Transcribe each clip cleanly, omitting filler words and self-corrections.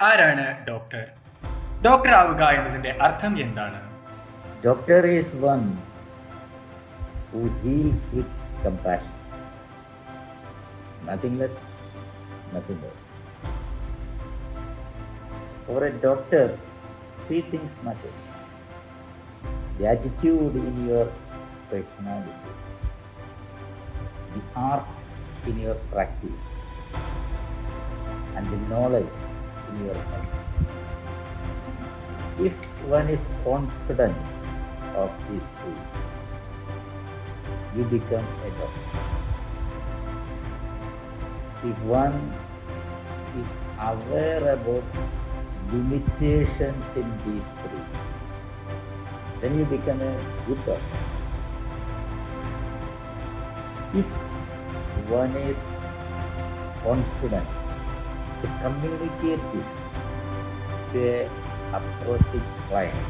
ആരാണ് doctor? Doctor ആവുക എന്നതിന്റെ അർത്ഥം എന്താണ്? Doctor is one who heals with compassion. Nothing less, nothing more. For a doctor, three things matter. The attitude in your personality, the art in your practice, and the knowledge in your science. If one is confident of these three, you become a doctor. If one is aware about limitations in these three, then you become a good doctor. If one is confident to communicate this to a approaching client,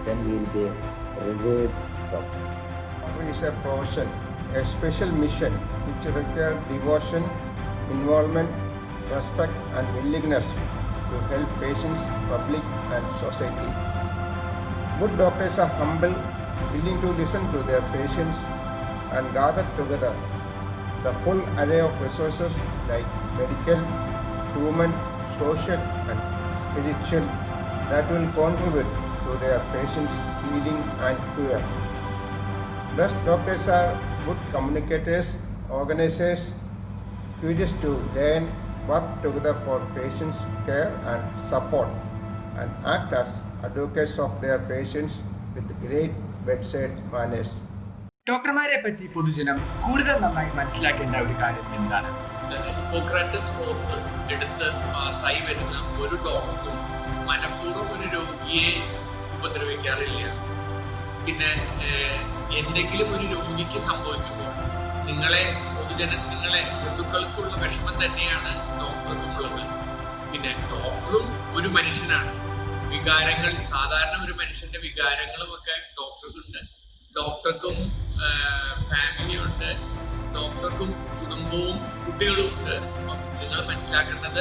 then he will be a revered doctor. Doctor is a profession, a special mission which requires devotion, involvement, respect and willingness to help patients, public and society. Good doctors are humble, willing to listen to their patients and gather together the full array of resources like medical, human, social and spiritual that will contribute to their patients' healing and cure. Best doctors are good communicators, organizers, curious to learn, work together for patients' care and support, and act as advocates of their patients with great bedside manners. ഡോക്ടർമാരെ പറ്റി പൊതുജനം കൂടുതൽ നന്നായി മനസ്സിലാക്കേണ്ട ഒരു കാര്യം എന്താണ്? Hippocrates ഓത്ത് എടുത്ത് പാസ്സായി വരുന്ന ഒരു ഡോക്ടറും മനഃപൂർവ്വം ഒരു രോഗിയെ ഉപദ്രവിക്കാറില്ല. പിന്നെ എന്തെങ്കിലും ഒരു രോഗിക്ക് സംഭവിക്കുമ്പോൾ നിങ്ങളെ ബന്ധുക്കൾക്കുള്ള വിഷമം തന്നെയാണ് ഡോക്ടർക്കുമുള്ളത്. പിന്നെ ഡോക്ടറും ഒരു മനുഷ്യനാണ്. വികാരങ്ങൾ, സാധാരണ ഒരു മനുഷ്യന്റെ വികാരങ്ങളും ഒക്കെ ഡോക്ടർക്കുണ്ട്. ഡോക്ടർക്കും ഫാമിലിയുണ്ട്, ഡോക്ടർക്കും കുടുംബവും കുട്ടികളും ഉണ്ട്. നിങ്ങൾ മനസ്സിലാക്കേണ്ടത്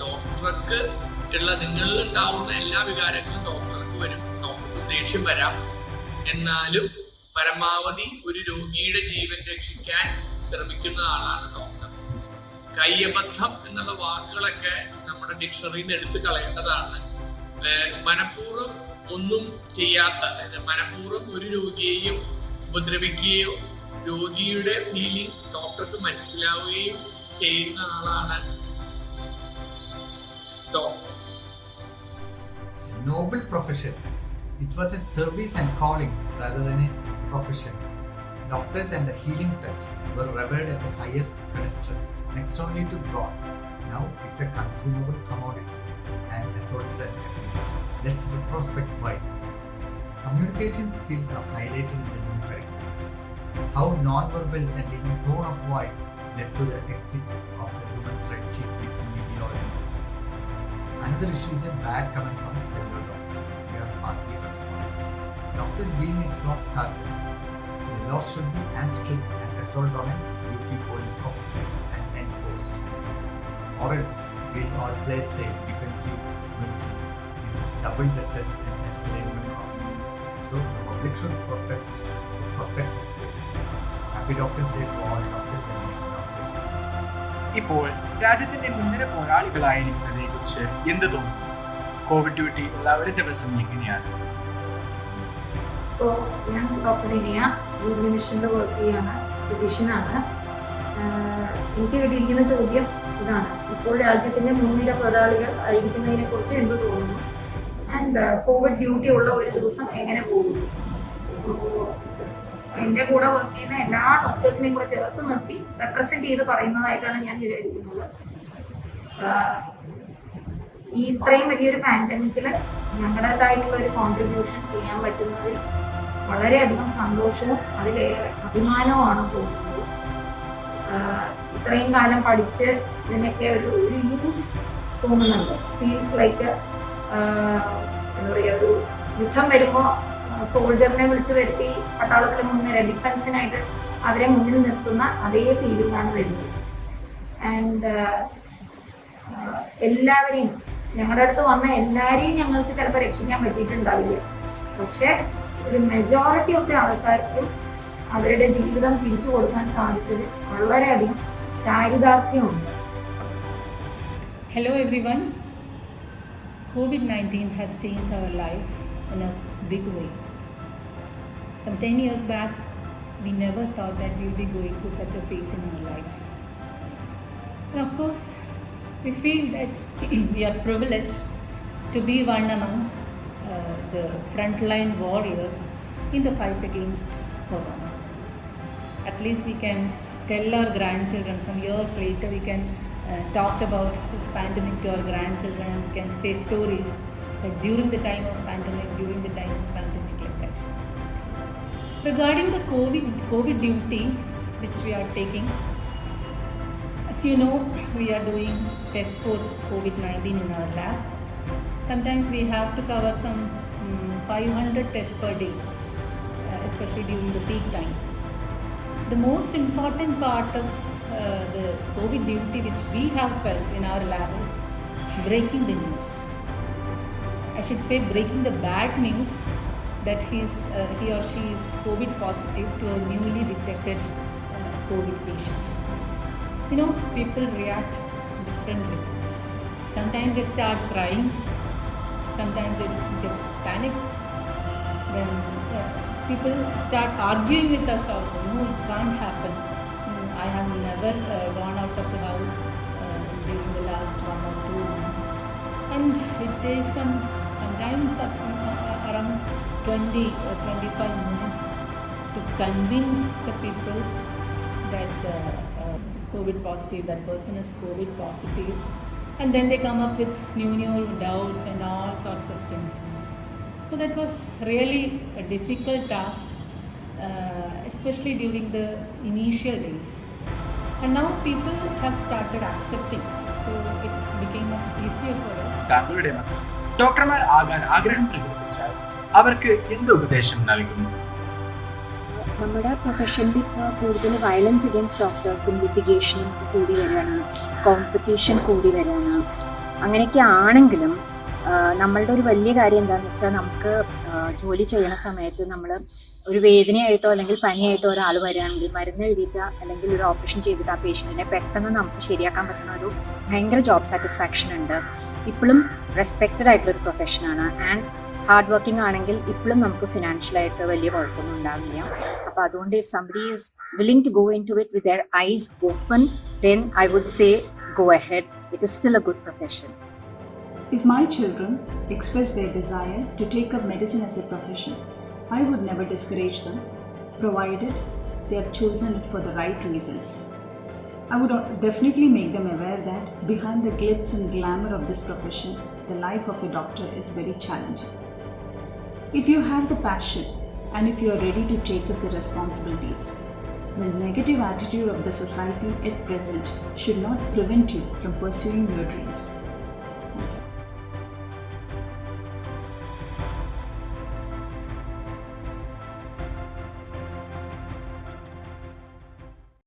ഡോക്ടർക്ക് ഉള്ള നിങ്ങളിൽ ഉണ്ടാവുന്ന എല്ലാ വികാരങ്ങളും ഡോക്ടർക്ക് വരും. ഡോക്ടർക്ക് ദേഷ്യം വരാം. എന്നാലും പരമാവധി ഒരു രോഗിയുടെ ജീവൻ രക്ഷിക്കാൻ ശ്രമിക്കുന്ന ആളാണ് ഡോക്ടർ. കയ്യബദ്ധം എന്നുള്ള വാക്കുകളൊക്കെ നമ്മുടെ ഡിക്ഷണറിയിൽ നിന്ന് എടുത്തു കളയേണ്ടതാണ്. മനഃപൂർവ്വം ഒന്നും ചെയ്യാത്ത, അതായത് മനഃപൂർവ്വം ഒരു രോഗിയെയും ഉപദ്രവിക്കുകയോ രോഗിയുടെ ഫീലിംഗ് ഡോക്ടർക്ക് മനസ്സിലാവുകയും ചെയ്യുന്ന ആളാണ് doctor. Noble profession. It was a service and calling rather than a profession. Doctors and the healing touch were revered at a higher pedestal, next only to God. Now it's a consumable commodity and assaulted and abused. Let's retrospect why. Communication skills are highlighted in the new curriculum. How non-verbals and even tone of voice led to the exit of the women's right chief recently beyond. Another issue is a bad comments on fellow doctor. We are partly responsible. Doctors being a soft target, the law should be as strict as assault on a duty police officer and enforced. Or else we'll all play safe defensive medicine, double the test and escalate the cost. So the public should protest to protect the safe. Happy Doctors Day to all doctors and doctors. ഇപ്പോൾ രാജ്യത്തിന്റെ മുൻനിര പോരാളികളായിരിക്കുന്നതിനെ കുറിച്ച് എന്ത് തോന്നുന്നു? Covid duty ഉള്ള ഒരു ദിവസം എങ്ങനെയാണ്? ഇപ്പോൾ ഞാൻ ഡോക്ടർ ഇനിയ ജൂബിലി മിഷനിൽ വർക്ക് ചെയ്യാണ്, ഫിസിഷ്യനാണ്. എനിക്ക് കിട്ടിയിരിക്കുന്ന ചോദ്യം ഇതാണ്: ഇപ്പോൾ രാജ്യത്തിന്റെ മുൻനിര പോരാളികൾ ആയിരിക്കുന്നതിനെ കുറിച്ച് എന്ത് തോന്നുന്നു, ആൻഡ് കോവിഡ് ഡ്യൂട്ടി ഉള്ള ഒരു ദിവസം എങ്ങനെ പോകുന്നു. എൻ്റെ കൂടെ വർക്ക് ചെയ്യുന്ന എല്ലാ ഡോക്ടേഴ്സിനെയും കൂടെ ചേർത്ത് നിർത്തി റെപ്രസെന്റ് ചെയ്ത് പറയുന്നതായിട്ടാണ് ഞാൻ വിചാരിക്കുന്നത്. ഈ ഇത്രയും വലിയൊരു പാൻഡമിക്കിൽ ഞങ്ങളുടേതായിട്ടുള്ള ഒരു കോൺട്രിബ്യൂഷൻ ചെയ്യാൻ പറ്റുന്നതിൽ വളരെയധികം സന്തോഷവും അതിലേറെ അഭിമാനവുമാണ് തോന്നുന്നത്. ഇത്രയും കാലം പഠിച്ച് ഇതിനൊക്കെ ഒരു യൂസ് തോന്നുന്നുണ്ട്. ഫീൽസ് ലൈക്ക് എന്താ പറയുക, ഒരു യുദ്ധം വരുമ്പോൾ സോൾജറിനെ വിളിച്ച് വരുത്തി പട്ടാളത്തിൽ മുൻനിര ഡിഫൻസിനായിട്ട് അവരെ മുന്നിൽ നിർത്തുന്ന അതേ ഫീലിംഗാണ് വരുന്നത്. ആൻഡ് എല്ലാവരെയും, ഞങ്ങളുടെ അടുത്ത് വന്ന എല്ലാവരെയും ഞങ്ങൾക്ക് ചിലപ്പോൾ രക്ഷിക്കാൻ പറ്റിയിട്ടുണ്ടാവില്ല. പക്ഷേ ഒരു മെജോറിറ്റി ഓഫ് ദി ആൾക്കാർക്ക് അവരുടെ ജീവിതം തിരിച്ചു കൊടുക്കാൻ സാധിച്ചത് വളരെയധികം ചാരിതാർത്ഥ്യമുണ്ട്. Hello everyone. COVID-19 has changed our life in a big way. Some 10 years back, we never thought that we would be going through such a phase in our life. And of course, we feel that we are privileged to be one among the frontline warriors in the fight against Corona. At least we can tell our grandchildren, some years later we can talk about this pandemic to our grandchildren, and we can say stories like during the time of pandemic, like that. Regarding the COVID duty which we are taking, as you know, we are doing tests for COVID-19 in our lab. Sometimes we have to cover some 500 tests per day, especially during the peak time. The most important part of the COVID duty which we have felt in our lab is breaking the news. I should say breaking the bad news that he or she is COVID positive to a newly detected COVID patient. You know, people react differently. Sometimes they start crying, sometimes they get panic, then people start arguing with us also. No, it can't happen. I have never gone out of the house during the last 1 or 2 months. And it takes sometimes around 20 or 25 minutes to convince the people that COVID positive, that person is COVID positive. And then they come up with new doubts and all sorts of things. So that was really a difficult task, especially during the initial days. And now people have started accepting, so it became much easier for us. താങ്കളുടെ മക്കൾ ഡോക്ടർമാർ ആകാൻ ആഗ്രഹം പ്രകടിപ്പിച്ചാൽ അവർക്ക് എന്ത് ഉപദേശം നൽകുന്നു? നമ്മുടെ പ്രൊഫഷനിൽ ഇപ്പോൾ കൂടുതൽ വയലൻസ് അഗെയിൻസ്റ്റ് ഡോക്ടേഴ്സും ലിറ്റിഗേഷനും കൂടി വരികയാണ്, കോമ്പറ്റീഷൻ കൂടി വരികയാണ്. അങ്ങനെയൊക്കെ ആണെങ്കിലും നമ്മളുടെ ഒരു വലിയ കാര്യം എന്താണെന്ന് വെച്ചാൽ, നമുക്ക് ജോലി ചെയ്യണ സമയത്ത് നമ്മൾ ഒരു വേദനയായിട്ടോ അല്ലെങ്കിൽ പനിയായിട്ടോ ഒരാൾ വരികയാണെങ്കിൽ മരുന്ന് എഴുതിയിട്ട് അല്ലെങ്കിൽ ഒരു ഓപ്പറേഷൻ ചെയ്തിട്ട് ആ പേഷ്യൻറ്റിനെ പെട്ടെന്ന് നമുക്ക് ശരിയാക്കാൻ പറ്റുന്ന ഒരു ഭയങ്കര ജോബ് സാറ്റിസ്ഫാക്ഷൻ ഉണ്ട്. ഇപ്പോഴും റെസ്പെക്റ്റഡ് ആയിട്ടുള്ളൊരു പ്രൊഫഷനാണ്. ആൻഡ് ഹാർഡ് വർക്കിംഗ് ആണെങ്കിൽ ഇപ്പോഴും നമുക്ക് ഫിനാൻഷ്യലായിട്ട് വലിയ കുഴപ്പമൊന്നും ഉണ്ടാവില്ല. അപ്പോൾ അതുകൊണ്ട് if somebody is willing to go into it with their eyes open, then I would say go ahead. It is still a good profession. If my children express their desire to take up medicine as a profession, I would never discourage them, provided they have chosen it for the right reasons. I would definitely make them aware that behind the glitz and glamour of this profession, the life of a doctor is very challenging. If you have the passion and if you are ready to take up the responsibilities, the negative attitude of the society at present should not prevent you from pursuing your dreams.